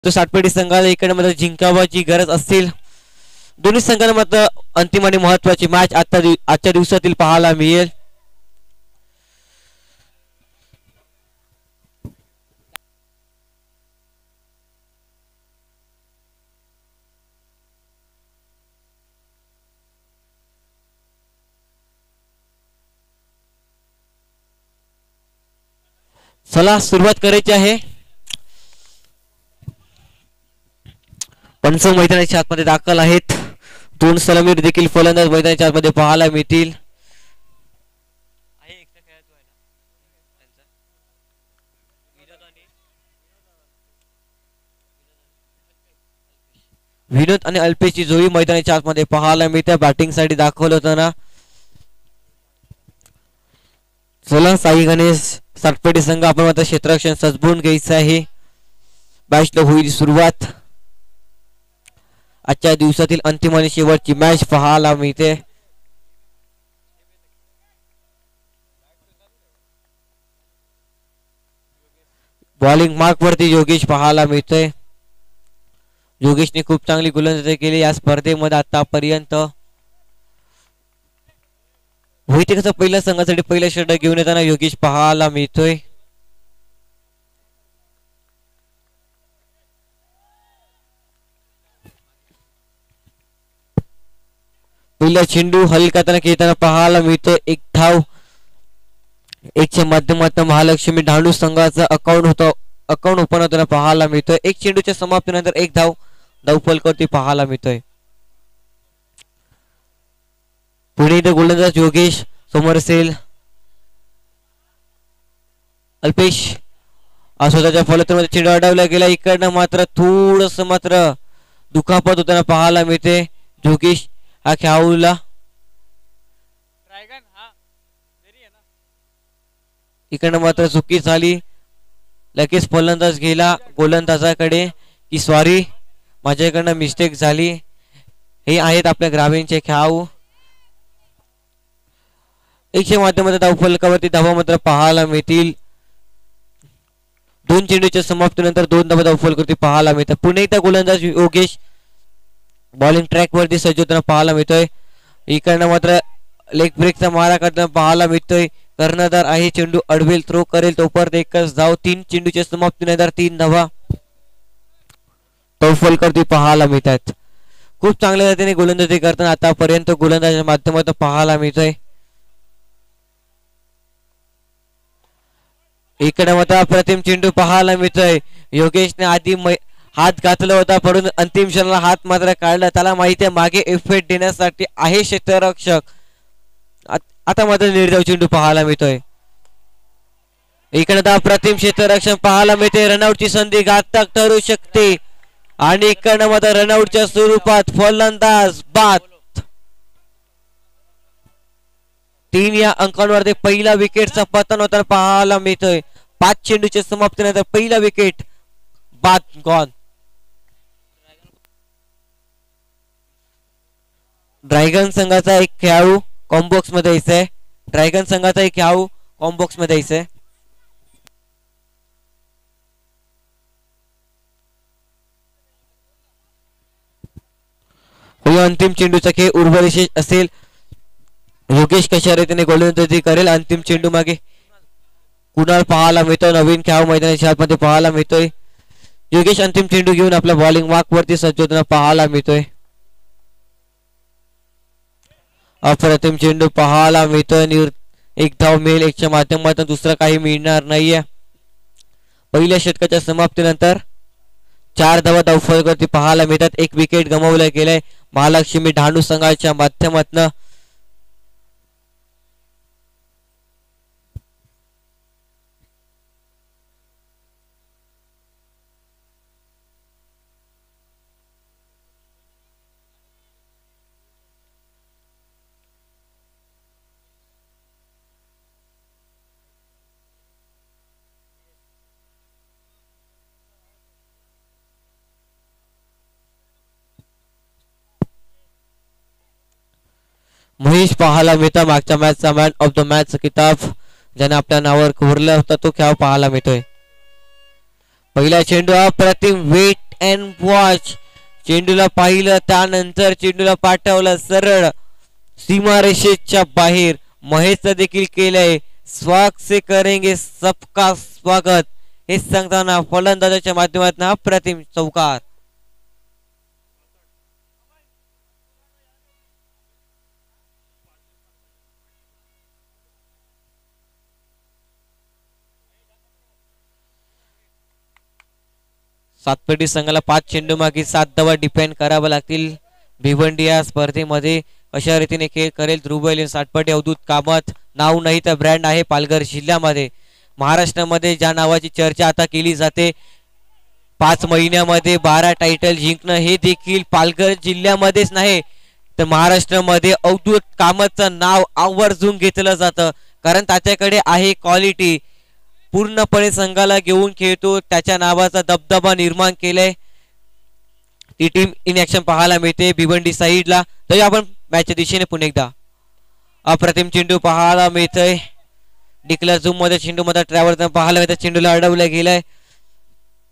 तो सातपेटी संघाला इकडे मात्र जिंकावाची गरज असतील. दोन्ही संघांना मात्र अंतिम आणि महत्वाची मॅच आजच्या दिवसातील पाहायला मिळेल. चला सुरुवात करायची आहे. पंच मैदानाच्या आतमध्ये दाखल आहेत. दोन सलामीर देखील फलंदाज मैदानाच्या आतमध्ये पाहायला मिळतील. विनोद आणि अल्पेशची जोडी मैदानाच्या आतमध्ये पाहायला मिळते बॅटिंग साठी दाखवलं होतं. चला साई गणेश सातपेटी संघ आपण मात्र क्षेत्ररक्षण सजवून घ्यायचं आहे. मॅचला होईल सुरुवात. आजच्या दिवसातील अंतिम आणि शेवटची मॅच पाहायला मिळते. बॉलिंग मार्क वरती योगेश पाहायला मिळतोय. योगेशने खूप चांगली गोलंदाजी केली या स्पर्धेमध्ये आतापर्यंत. होईते कसं पहिल्या संघासाठी पहिला षटक घेऊन येताना योगेश पाहायला मिळतोय. पहिला चेंडू हलकाताना खेळताना पाहायला मिळतोय. एक धाव एकच्या माध्यमातून महालक्ष्मी ढांडू संघाचा अकाउंट ओपन होताना पाहायला मिळतोय. एक चेंडूच्या समाप्तीनंतर एक धाव फलकावरती पाहायला मिळतोय. पुढे इथे गोलंदाज योगेश समोर असेल अल्पेश. स्वतःच्या फलकामध्ये चेंडू अडवला गेला. इकडनं मात्र थोडस मात्र दुखापत होताना पाहायला मिळते. योगेश हा खेळाडूला इकडनं मात्र चुकी झाली. लगेच फलंदाज गेला गोलंदाजाकडे की सॉरी माझ्याकडनं मिस्टेक झाली. हे आहेत आपल्या ग्रामीणचे खेळाडू. एकशे माध्यमात धाव फलकावरती धावा मात्र पाहायला मिळतील. दोन चेंडूच्या समाप्तीनंतर दोन धाव फलकावरती पाहायला मिळतात. पुणे एकदा गोलंदाज योगेश बॉलिंग ट्रॅक वरती सज्ज होताना पाहायला मिळतोय. इकडनं मात्र लेग ब्रेकचा मारा करताना पाहायला मिळतोय. कर्णधार आहे चेंडू अडवेल थ्रो करेल तोपर्यंत एकच धाव. तीन चेंडूच्या समाप्तीनंतर तीन धावा फलकावरती पाहायला मिळतात. खूप चांगल्या रीतीने गोलंदाजी करताना आतापर्यंत गोलंदाजाच्या माध्यमातून पाहायला मिळतोय. इकडे मात्र अप्रतिम चेंडू पाहायला मिळतोय. योगेशने आधी हात घातला होता परंतु अंतिम क्षणाला हात मात्र काढला. त्याला माहिती आहे मागे इफेक्ट देण्यासाठी आहे क्षेत्ररक्षक. आता मात्र निर्धाव चेंडू पाहायला मिळतोय. इकडे अप्रतिम क्षेत्ररक्षण पाहायला मिळते. रनआउटची संधी घातक ठरू शकते आणि इकडे मात्र रनआउटच्या स्वरूपात फलंदाज बाद. 3 या अंकांवरती पहिला विकेटचा पतन होताना पाहायला मिळतोय. 5 चेंडूच्या समाप्तीनंतर पहिला विकेट बाद गॉन. ड्रॅगन संघाचा एक खेळाडू कॉम्बॉक्स मध्ये यायचंय. ड्रॅगन संघाचा एक खेळाडू कॉम्बॉक्स मध्ये यायचंय. अंतिम चेंडूचा खेळ उर्वरिशेष असेल. योगेश कशा रीतीने गोलंदाजी करेल. अंतिम चेंडू मागे कुणाल पाहायला मिळतोय. नवीन खेळाडू मैदानाच्या आतमध्ये पाहायला मिळतोय. योगेश अंतिम चेंडू घेऊन आपल्या बॉलिंग वाक वरती सज्ज होताना पाहायला मिळतोय. अप्रतिम चेंडू पाहायला मिळतोय. एक धाव मिळेल. एकच्या माध्यमातून दुसरा काही मिळणार नाहीये. पहिल्या षटकाच्या समाप्तीनंतर 4 धावा फलकावरती पाहायला मिळतात. एक विकेट गमावला गेलाय महालक्ष्मी ढांडू संघाच्या माध्यमातून. महेश पाहायला मिळतो. मागच्या मॅचचा मॅन ऑफ द मॅच किताब ज्याने आपल्या नावावर कोरला होता तो खेळ पाहायला मिळतोय. पहिला चेंडू अप्रतिम वेट अँड वॉच. चेंडूला पाहिलं त्यानंतर चेंडूला पाठवलं सरळ सीमारेषेच्या बाहेर. महेशचं देखील केलंय. स्वागत से करेंगे सबका स्वागत हे सांगताना फलंदाजाच्या माध्यमातून अप्रतिम चौकार. सातपेटी संघाला 5 चेंडू मागे 7 धावा डिपेंड करावं लागतील. भिवंडी या स्पर्धेमध्ये अशा रीतीने खेळ करेल. ध्रुव सातपटी अवधूत कामत नाव नाही तर ब्रँड आहे पालघर जिल्ह्यामध्ये. महाराष्ट्रामध्ये ज्या नावाची चर्चा आता केली जाते 5 महिन्यामध्ये 12 टायटल जिंकणं हे देखील पालघर जिल्ह्यामध्येच नाही तर महाराष्ट्रामध्ये अवधूत कामतचं नाव आवर्जून घेतलं जातं. कारण त्याच्याकडे आहे क्वालिटी. पूर्णपणे संघाला घेऊन खेळतो. त्याच्या नावाचा दबदबा निर्माण केलाय. ती टीम इन ऍक्शन पाहायला मिळते भिवंडी साईडला. तरी आपण मॅचच्या दिशेने पुन्हा एकदा अप्रतिम चेंडू पाहायला मिळतोय. डिक्लेअर झूम मध्ये चेंडू मध्ये ट्रॅव्हल पाहायला मिळतं. चेंडूला अडवलं गेलाय.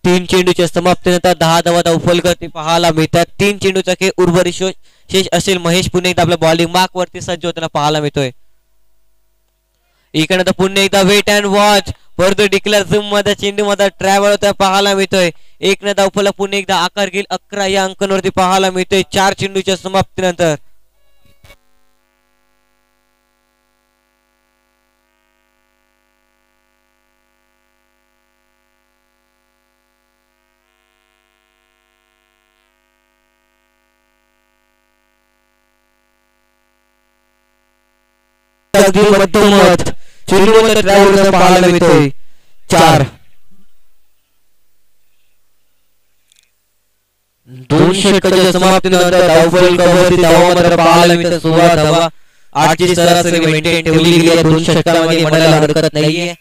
3 चेंडूच्या समाप्तीनंतर 10 धावा फलगती पाहायला मिळतात. 3 चेंडूचा खेळ उर्वरित शेष असेल. महेश पुन्हा एकदा आपल्या बॉलिंग मार्क वरती सज्ज होताना पाहायला मिळतोय. इकडे पुन्हा एकदा वेट अँड वॉच. परत डिक्लेअर झूम मध्ये चेंडू मध्ये ट्रॅव्हल होता पाहायला मिळतोय. 1 न धावफलक पुन्हा एकदा आकार घेईल. 11 या अंकांवरती पाहायला मिळतोय 4 चेंडूच्या समाप्तीनंतर. मधोमध चेंडू मध्ये ट्रॅव्हल पाहायला मिळतोय 4. 2 षटकाच्या समाप्तीनंतर धावफलकावरती धावा मात्र पाहायला मिळतात 16 धावा. 8 ची सरासरी मेंटेन ठेवली गेली आहे. 2 षटकामध्ये म्हणायला हरकत नाहीये.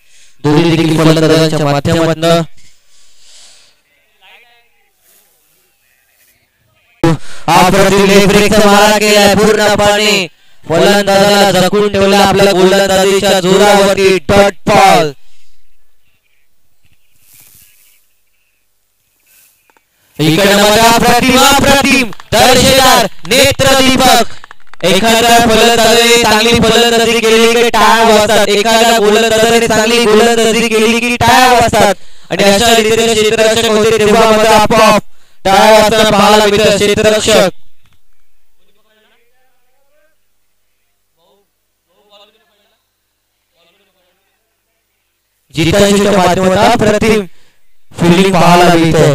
दोन्ही देखील फलंदाजांच्या माध्यमातून ब्रेकचा मारा केलाय पूर्णपणे. फलंदाजाला झटकून ठेवला आपल्या गोलंदाजीच्या जोरावरती. Dot ball. अप्रतिम दर्शेदार नेत्रदीपक. एखाद्या फलंदाजाने चांगली फलंदाजी केली की टाळ्या वाजतात. एखाद्या गोलंदाजाने चांगली गोलंदाजी केली की टाळ्या वाजतात. आणि अशा रीतीने क्षेत्ररक्षक होते तेव्हा मात्र आपोआप टाळ्या वाजताना पाहायला मिळतं. क्षेत्ररक्षक जितांच्या माध्यमातून अप्रतिम फिल्डिंग पाहायला मिळते.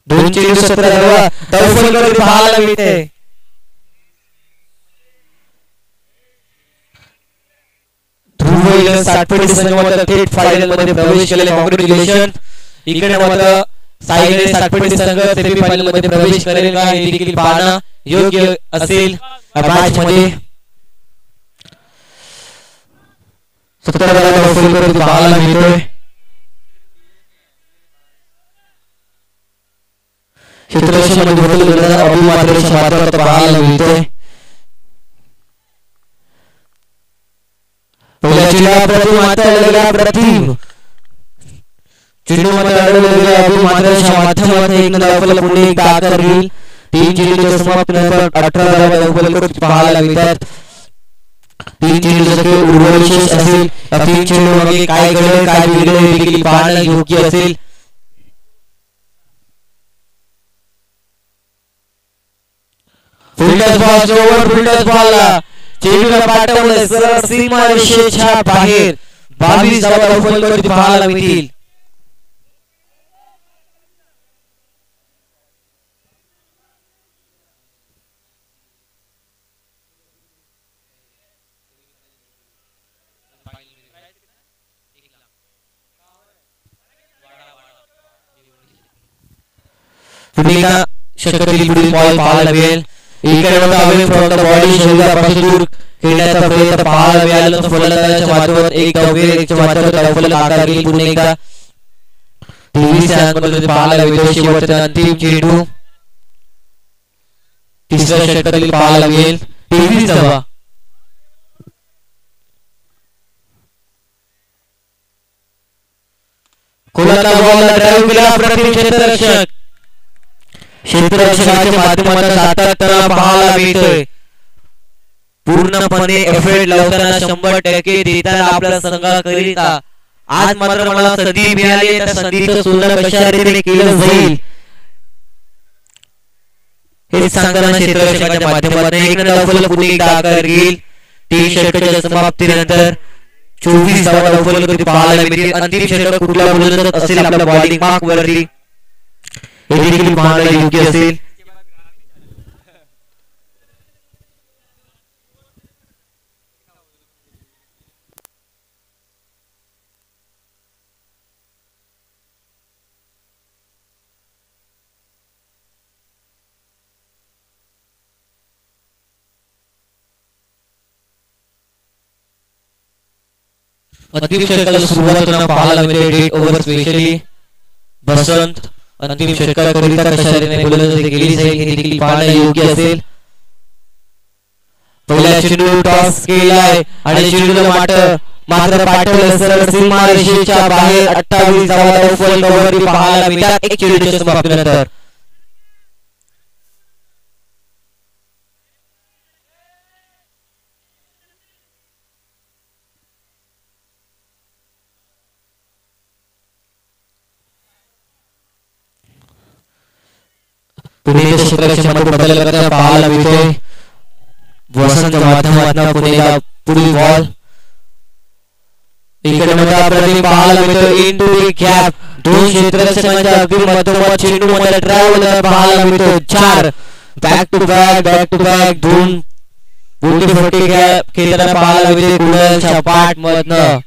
2 चेंडू 17 धावा धावफलकावरती पाहायला मिळते. ध्रुव सातपटी संघामध्ये थेट फायनल मध्ये प्रवेश केले. कॉंग्रॅच्युलेशन. इकडे मात्र साईने सातपटी संघ सेमीफायनल मध्ये प्रवेश करेल का हे देखील पाहणं योग्य असेल. मॅच मध्ये 17 धावा धावफलकावरती पाहायला मिळतोय. क्षेत्ररक्षणामध्ये अभिमात्रेच्या माध्यमातून पाहायला मिळतोय. पहिल्या चेंडूला अप्रतिम चेंडू मध्ये अडवलेल्या अभिमात्रेच्या माध्यमातून 1 धावफलक पुन्हा एकदा आकार घेईल. 3 चेंडूच्या समाप्तीनंतर 18 धावा धावफलकावरती पाहायला मिळतात. 3 चेंडूचा खेळ उर्वरित असेल. 3 चेंडू मागे काय घडलं काय बिघडलं हे देखील पाहणं योग्य असेल. फिल्डर्स बॉलला चेंडूला पाठवलं सरळ सीमारेषेच्या बाहेर. 22 धावा धावफलकावरती पाहायला मिळतील. पुन्हा षटकातील पुढील बॉल पाहायला मिळेल. इकडे अवे फ्रॉम द बॉडी शरीरापासून दूर खेळण्याचा प्रयत्न पाहायला मिळाला. फलंदाजाच्या माध्यमातून 1 धावेच्या माध्यमातून धावफलक आकार घेईल. पुन्हा एकदा 23 या अंकामध्ये पाहायला मिळतो. शेवटचा अंतिम चेंडू 3ऱ्या षटकातील पाहायला मिळेल. 23 धावा. कोलाला बॉल ड्राइव्ह केला अप्रतिम क्षेत्ररक्षक क्षेत्ररक्षकाच्या माध्यमातून सातत्यानं पाहायला मिळतोय पूर्णपणे एफर्ट लावताना 100% देताना आपल्या संघाकरिता आज मात्र मला संधी मिळाली त्या संधीचं सोनं कशा रीतीने केलं जाईल हे सांगताना क्षेत्ररक्षकाच्या माध्यमातून एक धावफलक पुढे एकदा आकार घेईल 3 षटकाच्या समाप्तीनंतर 24 धावा धावफलक पाहायला मिळतील अंतिम षटक कुठल्या बोलत असेल आपल्या बॉलिंग मार्क वरती हे देखील पाहायला योग्य असेल अंतिम षटकाला सुरुवात पाहायला मिळते डेट ओव्हर स्पेशली बसंत अंतिम षटकाकरिता कशा रीतीने गोलंदाजी केली जाईल हे देखील पाहणे योग्य असेल पहिल्या चेंडू टॉस केलाय आणि चेंडूला मात्र पाठवलं सरळ सीमारेषेच्या बाहेर 28 धावा धावफलकावरती पाहायला मिळतात एक चेंडूच्या समाप्तीनंतर पुणे क्षेत्राच्या मध्ये बदल करताना पाहायला मिळतोय वसंत माध्यमातून पुणेला पुढील बॉल इकडे मध्ये आपल्याला पाहायला मिळतोय इनटू द गॅप दोन क्षेत्ररक्षकांच्या अगदी मधोमध चेंडू मध्ये ड्राइव्ह पाहायला मिळतोय 4 बॅक टू बॅक दोन मोठी फटी गॅप खेळताना पाहायला मिळते कुणालच्या पाठ मधनं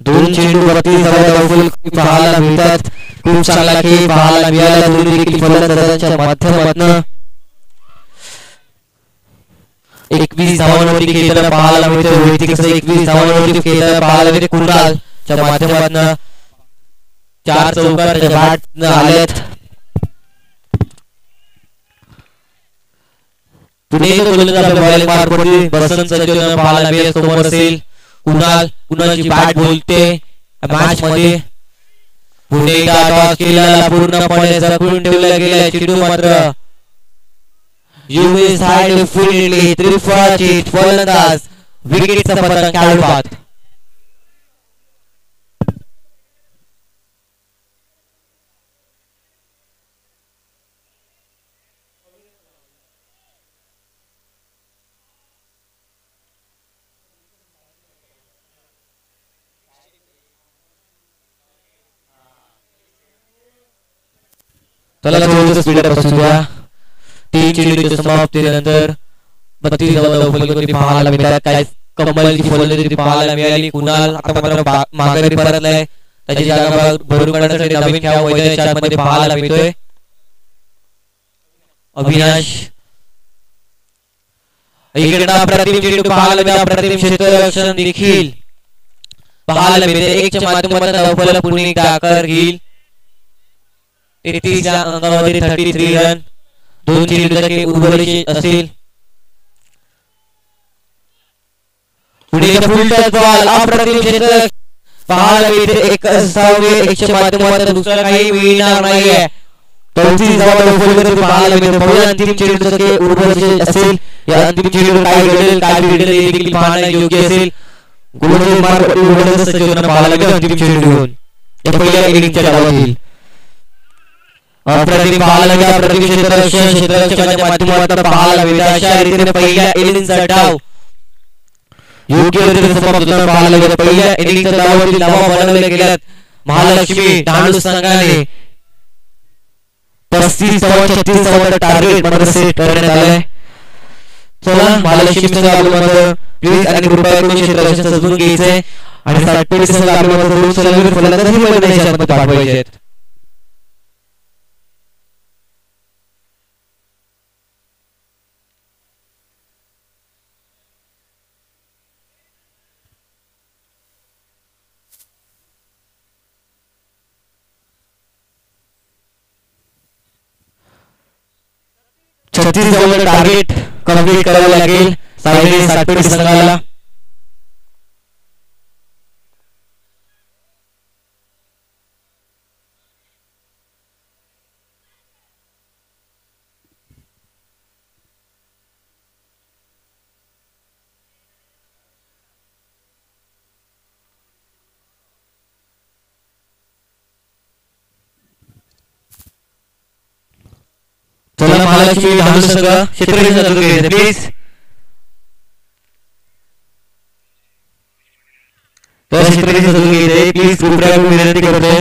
दोन चेंडू 32 धावा धावफलक पाहायला मिळतात खूप चांगला खेळ पाहायला मिळाला दोन्ही देखील फलंदाजांच्या माध्यमातून 21 धावांवरती खेळताना पाहायला मिळते वैयक्तिक 21 धावांवरती खेळताना पाहायला मिळते कुणालच्या माध्यमातून 4 चौकारच्या बॅट आलेत पुणे गोलंदाज बॉलिंग मार्फत बसंत सज्जन पाहायला मिळेल समोर असेल कुणालची बॅट बोलते मॅच मध्ये पुणे टॉस केलेला पूर्णपणे जपून ठेवला गेला चेंडू मात्र युवी साइड फील्डली त्रिफळाची फलंदाज विकेटचा पतंग खेळू पाहत चला थोडं स्पीड अप असू द्या 3 चेंडूच्या समाप्तीनंतर 32 धावा धावफलकावरती पाहायला मिळतात काय कमालची फलंदाजी पाहायला मिळाली कुणाल आता मात्र माघारी परतलाय त्याची जागा भरून काढण्यासाठी नवीन खेळ मैदानाच्या आतमध्ये पाहायला मिळतोय अविनाश इकडे अप्रतिम चेंडू पाहायला मिळाला अप्रतिम क्षेत्ररक्षण देखील पाहायला मिळते 1 च्या माध्यमातून धावफलक पुणे आकार घेईल 33 अंकामध्ये 33 रन दोन चेंडूचे उर्वरित असेल पुढे फुल टच बॉल अप्रतिम क्षेत्र पाहायला मिळते 1 च्या माध्यमातून दुसरा काही मिळणार नाहीये 34 धावा धावफलकावरती पाहायला मिळते पहिल्या अंतिम चेंडूचे उर्वरित असेल या अंतिम चेंडूवर काय घडेल हे देखील पाहणे योग्य असेल गोलंदाज मार्फत सज्जन पाहायला मिळते अंतिम चेंडू या पहिल्या इनिंगच्या डावातील अप्रतिम पाहायला मिळाला अप्रतिम क्षेत्ररक्षकाच्या माध्यमातून पाहायला मिळते अशा रीतीने पहिल्या इनिंगचा डाव योग्य रीतीने समाप्त पाहायला मिळते पहिल्या इनिंगच्या डावावरील धावा बनवल्या गेल्यात महालक्ष्मी डांडू संघाने 35 धावा 36 धावांचा टार्गेट मध्ये सेट करण्यात आलाय चला महालक्ष्मी संघ आपल्यामध्ये प्लीज आणि कृपया करून क्षेत्ररक्षण सजवून घ्यायचंय आणि 60 संघ आपल्यामध्ये दोन सलग फलंदाजी मैदानाच्या आतमध्ये पाठवायचे आहेत टार्गेट कंप्लीट करावं लागेल सायलेंट सातपेटी संघाला चला महालक्ष्मी धावलं सगळं क्षेत्ररक्षण प्लीज. तर क्षेत्ररक्षण घ्यायचंय प्लीज. ग्रुपला विनंती करतोय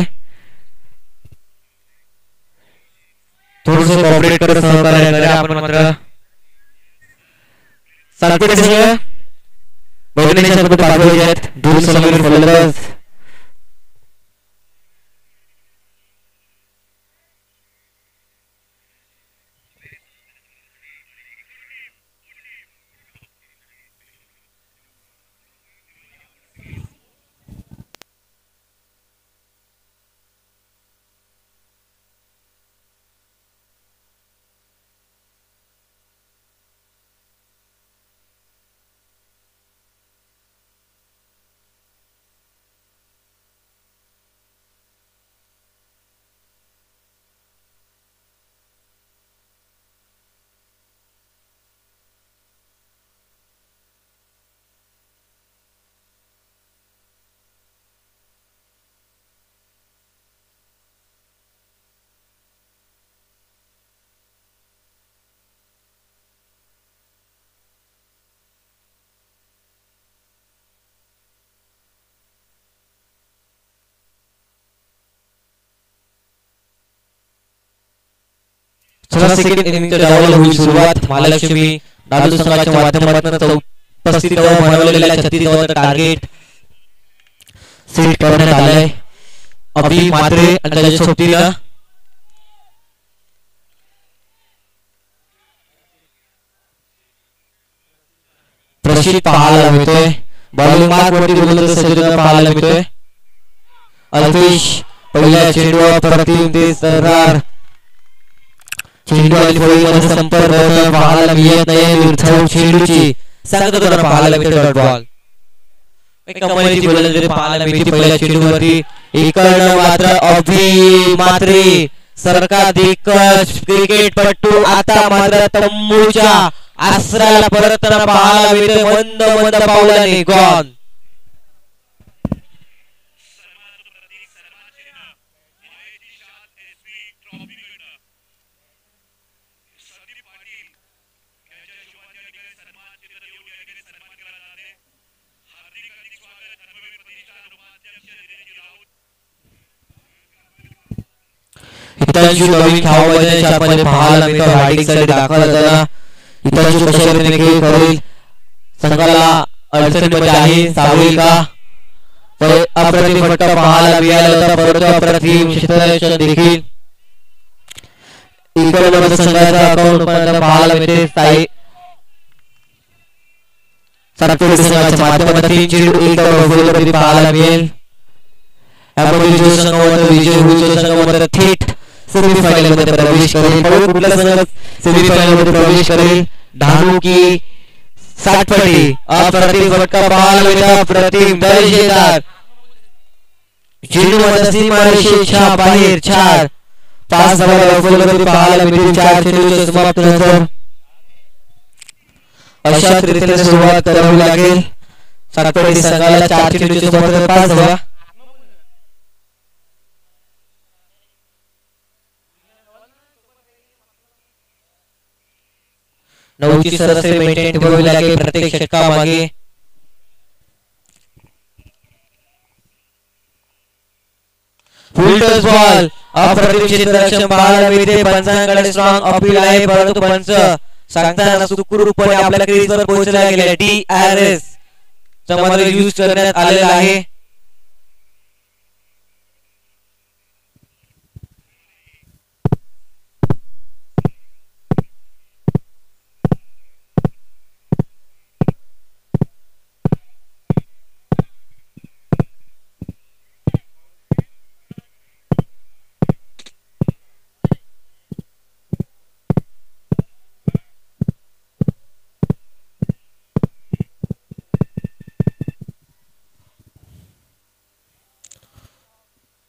थोडस कॉपरेट करत सहकार्य करा. आपण मात्र सांगते कसं सगळं बैठकीच्या सोबत पाठवायचे आहेत. दूर सलामीवर फलंदाज सेकंड इनिंगच्या डावाला होईल सुरुवात. महालक्ष्मी डालू संघाच्या माध्यमातून 35 धावा बनवलेल्या 36 धावांचं टार्गेट सेट करण्यात आलंय. अभि मात्रे आणि त्याच्या सोबतीला प्रशित पाहायला मिळतोय. बॉलिंग मार्क वरती गोलंदाज सज्जता पाहायला मिळतोय. अल्पेश पहिल्या चेंडूवर प्रतिम ते सरदार चेंडू आणि फळीमध्ये संपर्क पाहायला मिळत नाही. विरुद्ध चेंडूची सांगत होता पाहायला मिळते डॉट बॉल. कमालीची गोलंदाजी पाहायला मिळते पहिल्या चेंडूवरती. इकडनं मात्र अभि मात्रे सरकार दिग्गज क्रिकेटपटू आता मात्र तंबूच्या आसराला परतताना पाहायला मिळते. मंद मंद पावलाने गॉन. हितांशु नवीन धावामध्ये शापमध्ये पाहायला मिळतो. रायडिंग साइड दाखल होताना हितांशु कशा रीतीने खेळ करेल संघाला अडचणीमध्ये आहे. सावळी का अप्रतिम फटका पाहायला मिळाला होता परंतु अप्रतिम क्षेत्ररक्षण देखील इकडे संघाचा अकाउंट पाहायला मिळते. साई सरकारी संघाच्या माध्यमातून 3 चेंडू 1 धाव पाहायला मिळेल. यामध्ये जो संघ विजय होईल तो संघ मात्र थेट सेमीफायनल मध्ये प्रवेश करेल. कुठला संघ सेमीफायनल मध्ये प्रवेश करेल. धानू की 60 फटी अप्रतिम फटका पाहायला मिळतो. अप्रतिम दर्जेदार चेंडू मध्ये सीमारेषेच्या बाहेर 4 5 धावा पाहायला मिळतील. 4 चेंडूचे समाप्त नंतर अशाच रीतीने सुरुवात करावी लागेल. सातपडी संघाला 4 चेंडूचे समाप्त 5 धावा. नऊची सरासरी मेंटेन ठेवावी लागेल प्रत्येक षटकामागे. फुल टच बॉल अप्रतिम क्षेत्ररक्षण पाहायला मिळते. पंचांकडे स्ट्रॉंग अपील आहे परंतु पंच सांगताना सुखरूपपणे आपल्या क्रीजवर पोहोचला गेला. DRS चा मात्र यूज करण्यात आलेला आहे.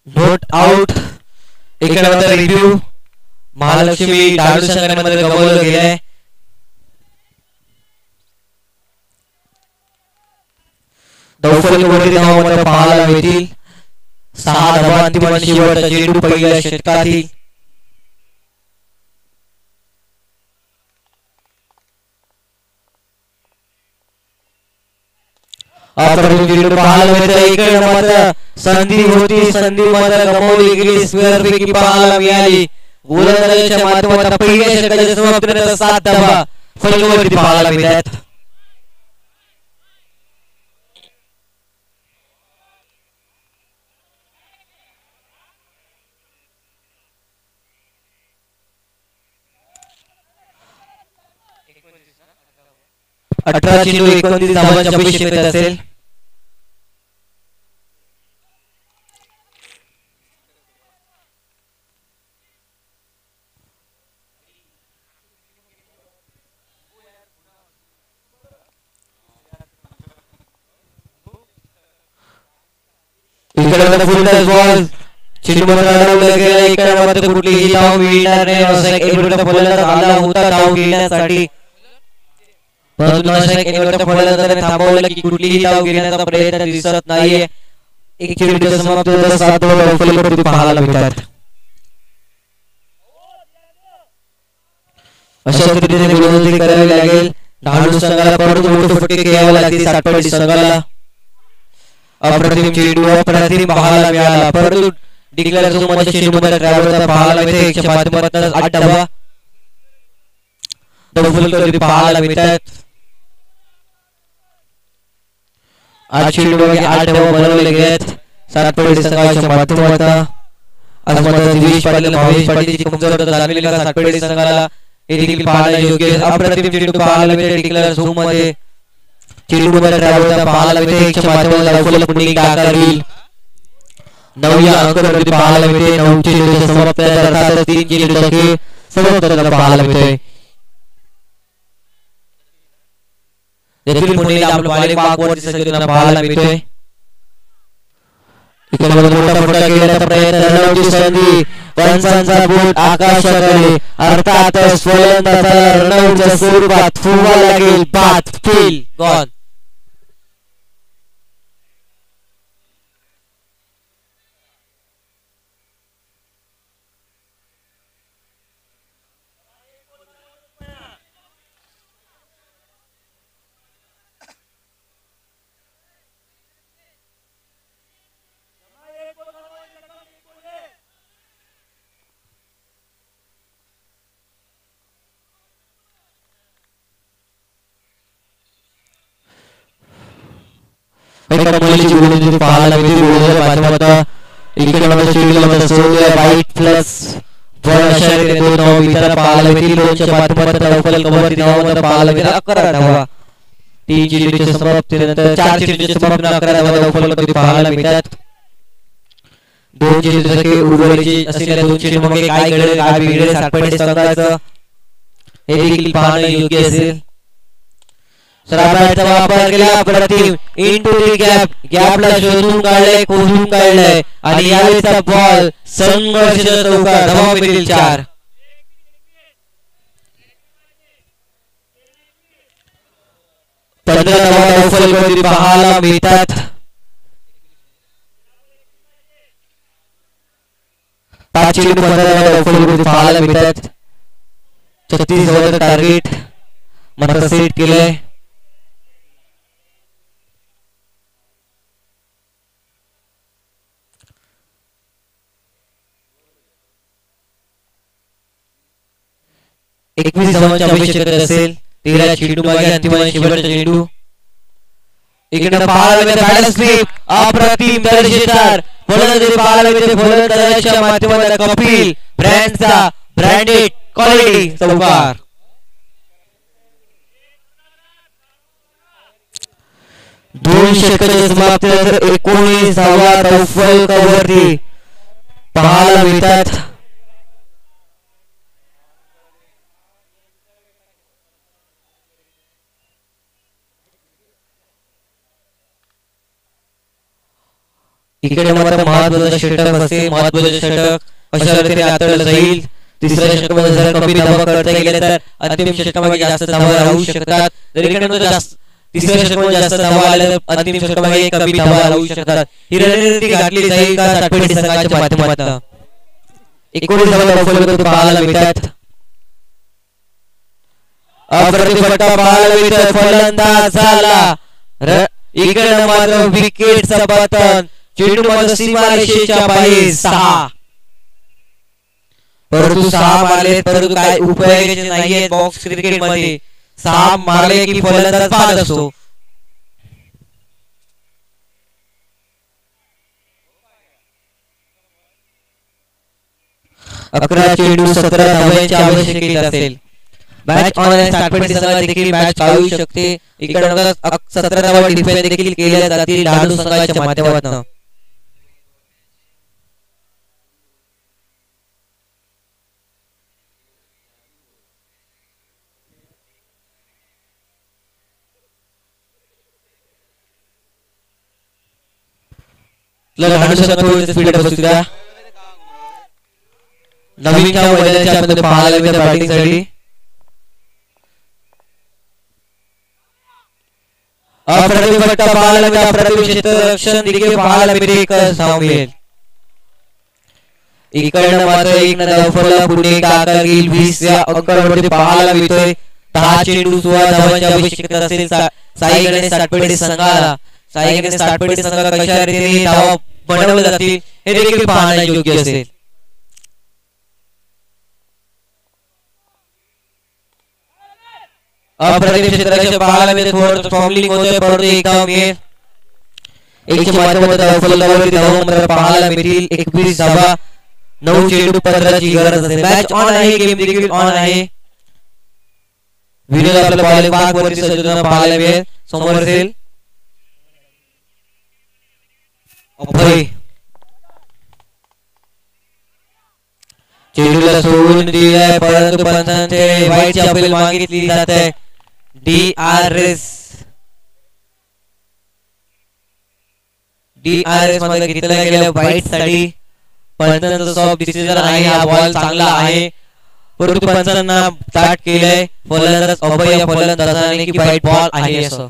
Note out. इकडे रिव्ह्यू महालक्ष्मी डाळू संघामध्ये गमावलं गेलंय. दौफलीवरती धावा मात्र पाहायला मिळतील. 6 धावा अंतिम आणि शेवटचा चेंडू पहिल्या षटकातील अप्रतिम चेंडू पाहायला मिळतो. इकडे मात्र संधी होती, संधी मात्र गमावली गेली. स्क्वेअर पैकी पाहायला मिळाली. गोलंदाजाच्या माध्यमातून पहिल्या षटकाच्या समाप्तीनंतर 7 धावा फलकावरती पाहायला मिळतात. अठरा चेंडू 29 धावांची अपेक्षा असेल. इकडे फुल बॉल चेंडू गेला. इकडे मात्र कुठलीही धाव मिळणार नाही. असा एक फलंदाज आला होता धाव घेण्यासाठी, परंतु फलंदाजाने थांबवलं की कुठलीही धाव घेण्याचा प्रयत्न दिसत नाहीये. एक चेंडू समाप्त होता. 7 धावा फलकावरती पाहायला मिळतात. अशा पद्धतीने गोलंदाजी करावी लागेल. धाडू संघाला परत मोठे फटके घ्यावे लागतील. सातपडी संघाला अप्रतिम चेंडू अप्रतिम पाहायला मिळाला. परंतु डिक्लेअर झोन मध्ये चेंडू मध्ये ड्रायव्हरचा पाहायला मिळते. 1च्या माध्यमातून 8 धावा फलकावरती पाहायला मिळतात. 8 चेंडू 8 धावा बनवले गेलेत सातपडी संघाच्या माध्यमातून. आज मात्र दिवेश पाटील भावेश पाटीलची कमजोर झालेली सातपडी संघाला हे देखील पाहायला योग्य. अप्रतिम चेंडू पाहायला मिळते. डिक्लेअर झोन मध्ये चेंडू मध्ये ड्रायव्हरचा पाहायला मिळते. 1च्या माध्यमातून फलक पुढील आकार होईल. 9 अंकावरती पाहायला मिळते. 9 चेंडू समाप्त अर्थात 3 चेंडूचा खेळ समाप्त पाहायला मिळतोय. देखील पुढील आपलं बालेक वाघवरती संचलना पाहायला मिळतोय. इकडे मोठा फटका घेण्याचा प्रयत्न. रनआउटची संधी. पंचांचा बोट आकाशाकडे. अर्थात फलंदाजाला रनआउटच्या स्वरूपात फुवा लागेल. बाद फील गॉन. गोलंदाजी पाहायला मिळते. गोलंदाजाच्या माध्यमातून इकडे मध्ये चेंडूला सोडूया. वाईट प्लस वन अशा रीतीने 2 धावा मिळताना पाहायला मिळतील. 2च्या माध्यमातून फलकावरती धावा पाहायला मिळतात. 11 धावा 3 चेंडूच्या समाप्तीनंतर 4 चेंडूच्या समाप्तीनंतर 11 धावा फलकावरती पाहायला मिळतात. 2 चेंडूचा खेळ उर्वरित असलेल्या 2 चेंडू मग काय घडेल काय बिघडेल सातपडी संघाचं हे देखील पाहणं योग्य असेल. सराबाचा वापर केला. अप्रतिम इनटू द गॅप. गॅपला शोधून काढले, खोदून काढले आणि यावेळेचा बॉल संघर्षाचा चौकार. धावा मिळतील 4. धावा फलकावरती पाहायला मिळतात. 5 चेंडू 15 धावा फलकावरती पाहायला मिळतात. 36 धावांचं टार्गेट मात्र सेट केलंय. एकवीस धावांची अपेक्षा असेल. 13 चेंडू मागे अंतिम शेवटचा चेंडू. इकडे पाहायला मिळते बॅलन्स स्वीप. अप्रतिम दर्जेदार फलंदाजी पाहायला मिळते. फलंदाजाच्या माध्यमातून कपिल ब्रँडचा ब्रँडेड क्वालिटी चौकार. दोन षटकाच्या समाप्तीनंतर 19 धावा फलकावरती पाहायला मिळतात. इकडे मात्र महत्वाचं षटक असते. महत्वाचं षटक अशा रीतीने हाताळलं जाईल. तिसऱ्या षटकामध्ये जर कमी धावा करता गेले तर अंतिम षटकामध्ये जास्त धावा राहू शकतात. जर इकडे जास्त तिसऱ्या षटकामध्ये जास्त धावा आल्या तर अंतिम षटकामध्ये कमी धावा राहू शकतात. ही रणनीती गाठली जाईल का सातपडी संघाच्या माध्यमातून. 19 धावा फलकावरती पाहायला मिळतात. अप्रतिम फटका पाहायला मिळतो. फलंदाज झाला इकडे मात्र विकेटचं पतन, चेंडू मात्र सीमारेषेच्या बाहेर 6. परंतु 6 मारले परंतु काय उपयोगाचे नाहीये बॉक्स क्रिकेट मध्ये. 6 मारले की फलंदाज बाद असतो. 11 चेंडू 17 धावांची आवश्यकता असेल. मॅच ऑनलाईन स्टार्टमेंट संघात देखील मॅच चालू शकते. इकडे 17 धावा डिफेन्स देखील केल्या जातील डाडू संघाच्या माध्यमातून. नवीन मैदानाच्या पाहायला मिळते बॅटिंग साठी. अप्रतिम फटका पाहायला मिळते. अप्रतिम क्षेत्ररक्षण देखील पाहायला मिळेल. इकडनं मात्र एक धावफलक पुणे काकागील 20व्या अंकावरती पाहायला मिळतोय. 10 चेंडू 16 धावांची आवश्यकता असेल साई गणेश सातपडे संघाला. साई गणेश सातपडे संघाला कशा रीतीने धावा बनवल्या जातील हे देखील पाहणे योग्य असेल. अप्रतिम क्षेत्ररक्षण पाहायला मिळते. थोडं फॉर्मलिंग होतोय परंतु एक धाव मिळेल. एकच्या माध्यमातून धावफलकावरती धावा पाहायला मिळतील. 21 धावा 9 चेंडू 15ची गरज असेल. मॅच ऑन आहे. गेम देखील ऑन आहे. विनोद आपल्या बॉलिंग भाग वरती सज्जता पाहायला मिळेल. समोर असेल अभय. चेंडूला सोडून दिलाय परंतु पंचांचे वाईटची अपील मागितली जात आहे. DRS मध्ये घेतला गेला वाईट साठी. पंचांचा सॉफ्ट डिसिजन आहे. हा बॉल चांगला आहे परंतु पंचांना स्टार्ट केलंय. फलंदाज अभय या फलंदाजाने की वाईट बॉल आहे असं.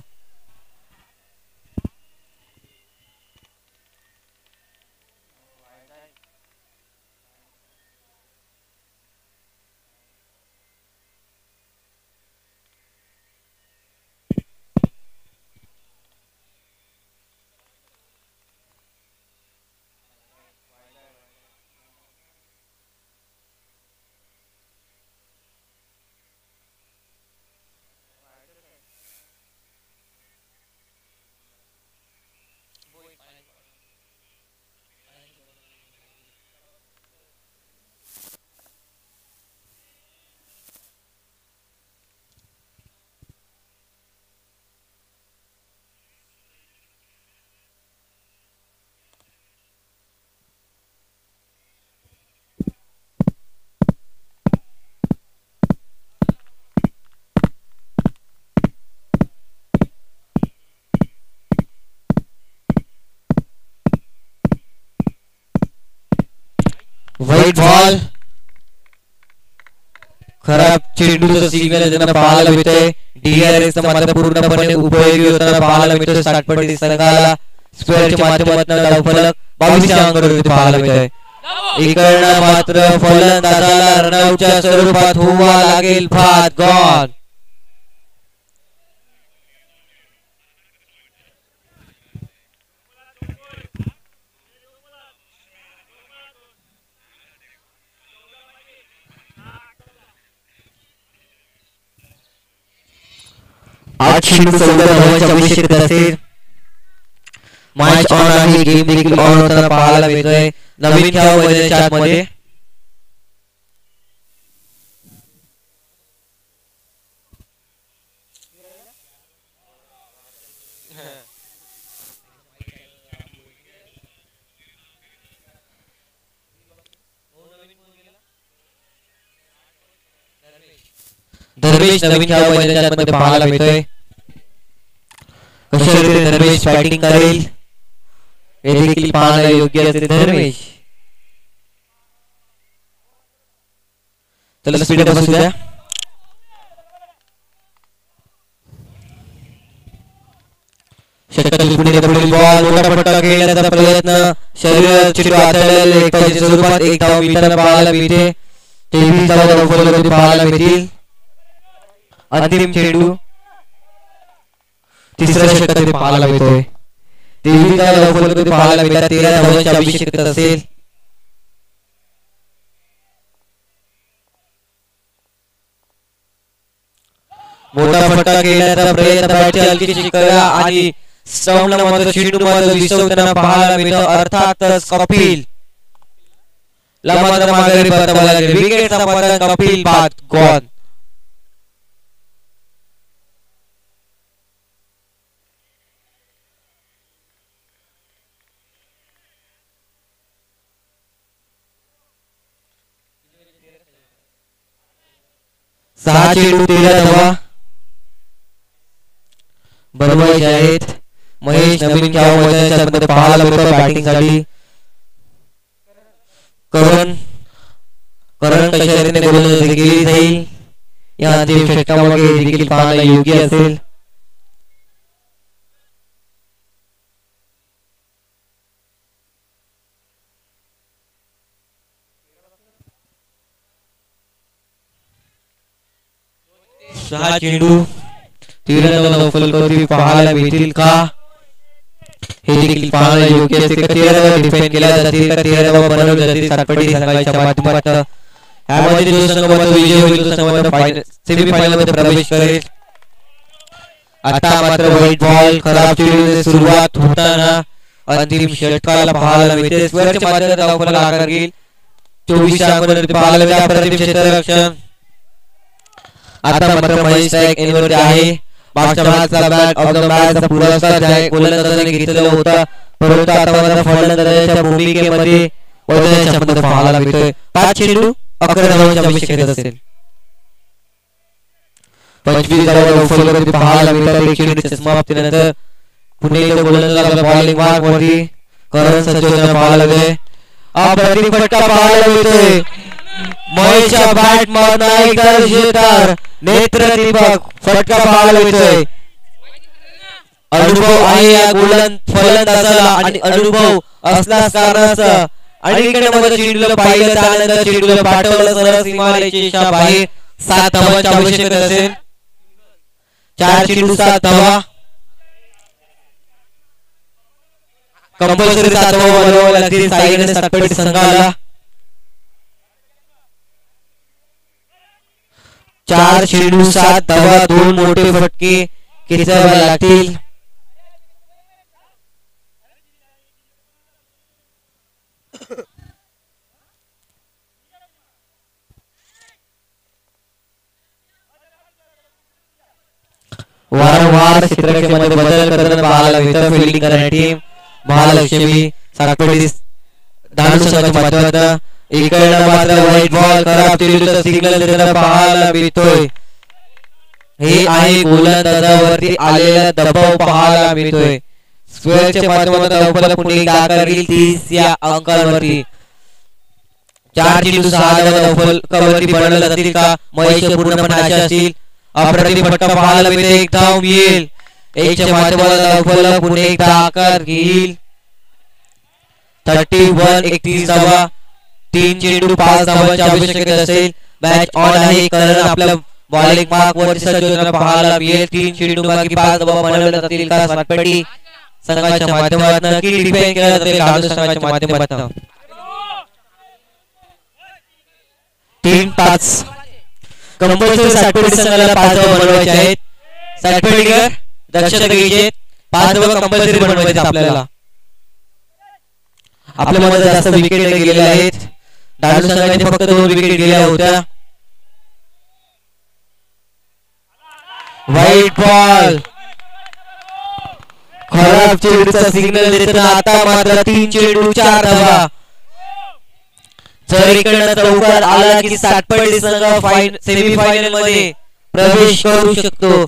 वाईट बॉल खराब चेंडूचं सिग्नल त्यांना पाहायला मिळतंय. DRS मात्र पूर्णपणे उपयोगी होताना पाहायला मिळतोय. सातपडी संघाला स्क्वेअरच्या माध्यमातून धावफलक 22च्या अंकावरती पाहायला मिळतोय. इकडनं मात्र फलंदाजाला रनआउटच्या स्वरूपात होवा लागेल बाद. गॉन. आवश्यकता असेल. मॅच ऑन आहे. गेम देखील ऑन होताना पाहायला मिळतोय. नवीन खेळाडू मैदानाच्या आतमध्ये. धर्मेश नवीन खेळाडू मैदानाच्या आतमध्ये पाहायला मिळतोय. कशा रीतीने धर्मेश बॅटिंग करेल हे देखील पाहणं योग्य असेल. धर्मेश चला स्पीड बसू द्या. षटकातील पुढे बॉल मोठा फटका खेळण्याचा प्रयत्न. शरीर चेंडू हाताळलेले एकाच्या स्वरूपात एक धाव मिळताना पाहायला मिळते. 23 धावा पाहायला मिळतील. अंतिम चेंडू तिसऱ्या षटकात पाहायला मिळतोय. 23 धावा पाहायला मिळतात. 13 धावांची अभिषेक असेल. मोठा फटका खेळण्याचा प्रयत्न बॅटची हलकीशी करा आणि स्टंपला मात्र चेंडू मात्र विसवताना पाहायला मिळतो. अर्थातच कपिल ला मात्र माघारी परतावं लागेल. विकेटचा पतन कपिल बाद गॉन. सहा चेंडू 13 धावा बनवायचे आहेत. महेश नवीन खेळाडू मैदानामध्ये पाहायला मिळतो बॅटिंग साठी. करण कशा रीतीने गोलंदाजी केली जाईल या अंतिम षटकामध्ये देखील पाहायला योग्य असेल. सहा चेंडू 13 धावा फलकावरती पाहायला मिळतील का हे देखील पाहायला योग्य असेल. 13 धावा डिफेंड केल्या जातील का 13 धावा बनवल्या जातील सातपटी संघाच्या माध्यमातून. यामध्ये जो संघ विजय होईल तो संघ सेमीफायनल मध्ये प्रवेश करेल. आता मात्र व्हाईट बॉल खराब चेंडूने सुरुवात होताना अंतिम षटकाला पाहायला मिळते. स्क्वेअरच्या माध्यमातून धावफलक आकार घेईल. 24 अंकांवरती पाहायला मिळते. अप्रतिम क्षेत्ररक्षण आता मात्र महेश नायक यांच्यावरती आहे. मागच्या मॅचचा बॅट ऑफ द मॅचचा पुरस्कार आहे गोलंदाजाने घेतलेला होता, परंतु आता मात्र फलंदाजाच्या भूमिकेमध्ये वैद्यनाथमध्ये पाहायला मिळतोय. 5 चेंडू 11 धावांची अपेक्षा असेल. 25 धावा फलकावरती पाहायला मिळतात. 1 चेंडूच्या समाप्तीनंतर पुणे गोलंदाजाला बॉलिंग मार्कवरती करण सज्जन पाहायला मिळते. अप्रतिम फटका पाहायला मिळतोय. महेशच्या बॅट मधून एकदा जोरदार नेत्र दीपक फटका पाहायला मिळतोय. अनुभव आहे या फलंदाजाला आणि अनुभव असल्यास कारणाचं अलीकडे मध्ये चेंडूला पाहिलं त्यानंतर चेंडूला पाठवलं सरळ सीमारेषेच्या बाहेर. 7 धावांची आवश्यक असेल. 4 चेंडू 7 धावा कंपल्सरी 7 धावा बनवाव्या लागतील साईने सातपेट संघाला. 4 चेंडू 7 धावा 2 मोठे फटके खेचावे लागतील. वारंवार क्षेत्ररक्षणामध्ये बदल करताना पाहायला मिळतं. फिल्डिंग करणारी टीम महालक्ष्मी सातपेटी धानू संघाच्या माध्यमातून. इकडनं मात्र व्हाईट बॉल खराब चेंडूचा सिग्नल देताना पाहायला मिळतोय. हे आहे गोलंदाजावरती आलेला दबाव पाहायला मिळतोय. स्क्वेअरच्या माध्यमातून धावफलक पुन्हा एकदा आकार घेईल 30 या अंकांवरती. 4 चेंडू 6 धावा धावफलकावरती बनवल्या जातील का महेश पूर्णपणे आशा असतील. अप्रतिम फटका पाहायला मिळते. 1 धाव मिळेल. 1 च्या माध्यमातून धावफलक पुन्हा एकदा आकार घेईल. 31 धावा 3 चेंडू 5 धावांची आवश्यकता असेल. मॅच ऑन आहे. करण आपल्या बॉलिंग मार्क वर सज्ज होताना पाहायला मिळेल. 3 चेंडू मागे 5 धावा बनवल्या जातील का सातपेटी संघाच्या माध्यमातून की डिफेंड केला जाईल धानू संघाच्या माध्यमातून. 3-5 कंपल्सरी सातपेटी संघाला 5 धावा बनवायचे आहेत. सातपेटीकर दक्षता घ्यायचे. 5 धावा कंपल्सरी बनवायचे आपल्याला. आपल्यामध्ये जास्त विकेट गेलेल्या आहेत. धानू संघाने फक्त 2 विकेट गेल्या होत्या. व्हाईट बॉल खराब चेंडूचा सिग्नल देताना आता मात्र 3 चेंडू 4 धावा. जर इकडनं चौकार आला की सातपेटी संघ सेमीफायनल मध्ये प्रवेश करू शकतो.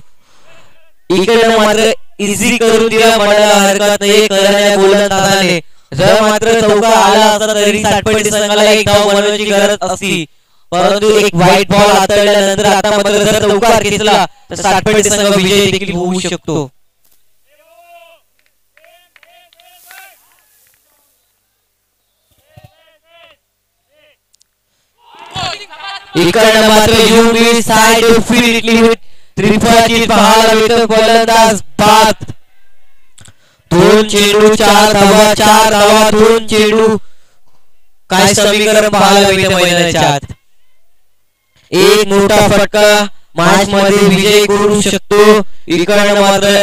इकडनं मात्र इझी करून दिला म्हणायला हरकत नाही करण्या गोलंदाजाने. जर मात्र चौकार आला असता तरी सातपेटी संघाला 1 धाव बनवण्याची गरज असती, परंतु एक व्हाईट बॉल हाताळल्यानंतर आता मात्र जर चौकार घेतला तर सातपेटी संघ विजयी देखील होऊ शकतो. इकडनं मात्र यू मिस साइड टू फील्ड लिमिट त्रिफळाची पाहायला मिळतो फलंदाज बाद 2 चेंडू 4 धावा 4 धावा 2 चेंडू काय समीकरण पाहायला मिळते मैदानाच्या आत एक मोठा फटका मॅच मध्ये विजय करू शकतो इकडनं मात्र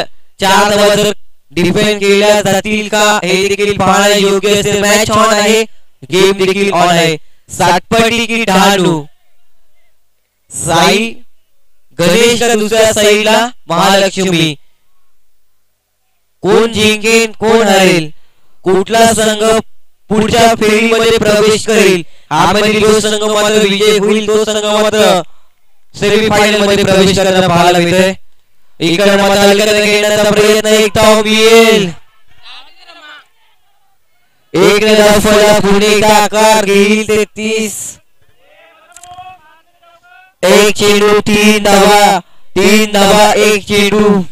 4 धावा जर डिफेंड केल्या जातील का हे देखील पाहणे योग्य असेल मॅच ऑन आहे गेम देखील ऑन आहे सातपटी की ढालू साई गणेश का दुसऱ्या साईडला महालक्ष्मी कोण जिंकेल कोण हरेल कुठला संघ पुढच्या फेरीमध्ये प्रवेश करेल यामध्ये जो संघ मात्र विजय होईल तो संघ मात्र सेमीफायनल मध्ये प्रवेश करायला पाहायला मिळतोय इकडे मात्र घेण्याचा प्रयत्न एक धाव येईल एक धावा पुणे का आकार घेईल 33 एक चेंडू 3 धावा 1 चेंडू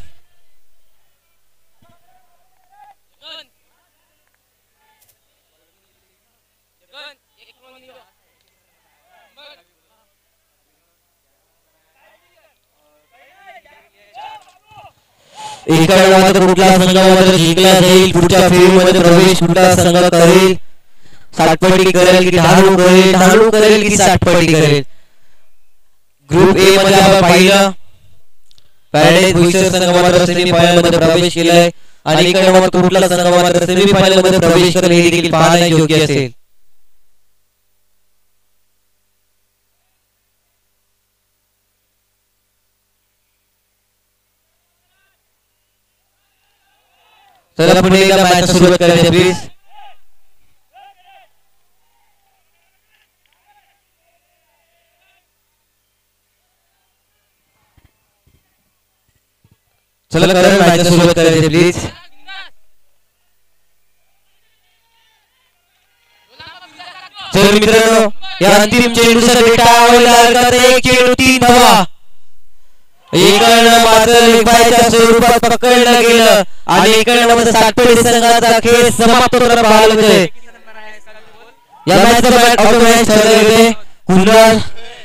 इकडे मात्र कुठला संघ मात्र जिंकला जाईल पुढच्या फेरीमध्ये प्रवेश कुठला संघ करेल सातपटी करेल की ढालू करेल की सातपटी करेल ग्रुप ए मध्ये आपण पाहिलं पॅराडाइज बोईसर संघ मात्र सेमीफायनल मध्ये प्रवेश केलाय आणि इकडे मात्र कुठला संघ मात्र सेमीफायनल मध्ये प्रवेश करेल हे देखील पाहणे योग्य असेल चला पुढे एकदा मॅच सुरुवात करायची प्लीज चला करा मॅच सुरुवात करायची प्लीज चल मित्रांनो या अंतिम चेंडूचा डेटा आवडला तर 1 चेंडू 3 धावा इकडनं मात्र लेगबायच्या स्वरूपात पकडलं गेलं आणि इकडनं मात्र सातपटी संघाचा खेळ समाप्त होताना पाहायला मिळतोय या मॅचचा ऑटोमॅच ठरले गेले कुणाल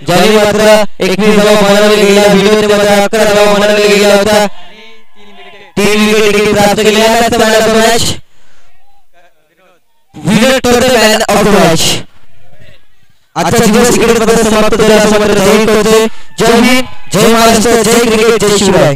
ज्याने मात्र 21 धावा बनवले गेल्या व्हिडिओमध्ये मात्र 11 धावा बनवले गेल्या होत्या 3 विकेट देखील प्राप्त केल्या मॅच विनर ठरते मॅन ऑफ द मॅच आजचा दिवस क्रिकेट मध्ये समाप्त झाला असं मात्र जाहीर करतोय जय हिंद जय महाराष्ट्र जय क्रिकेट जय शिवराय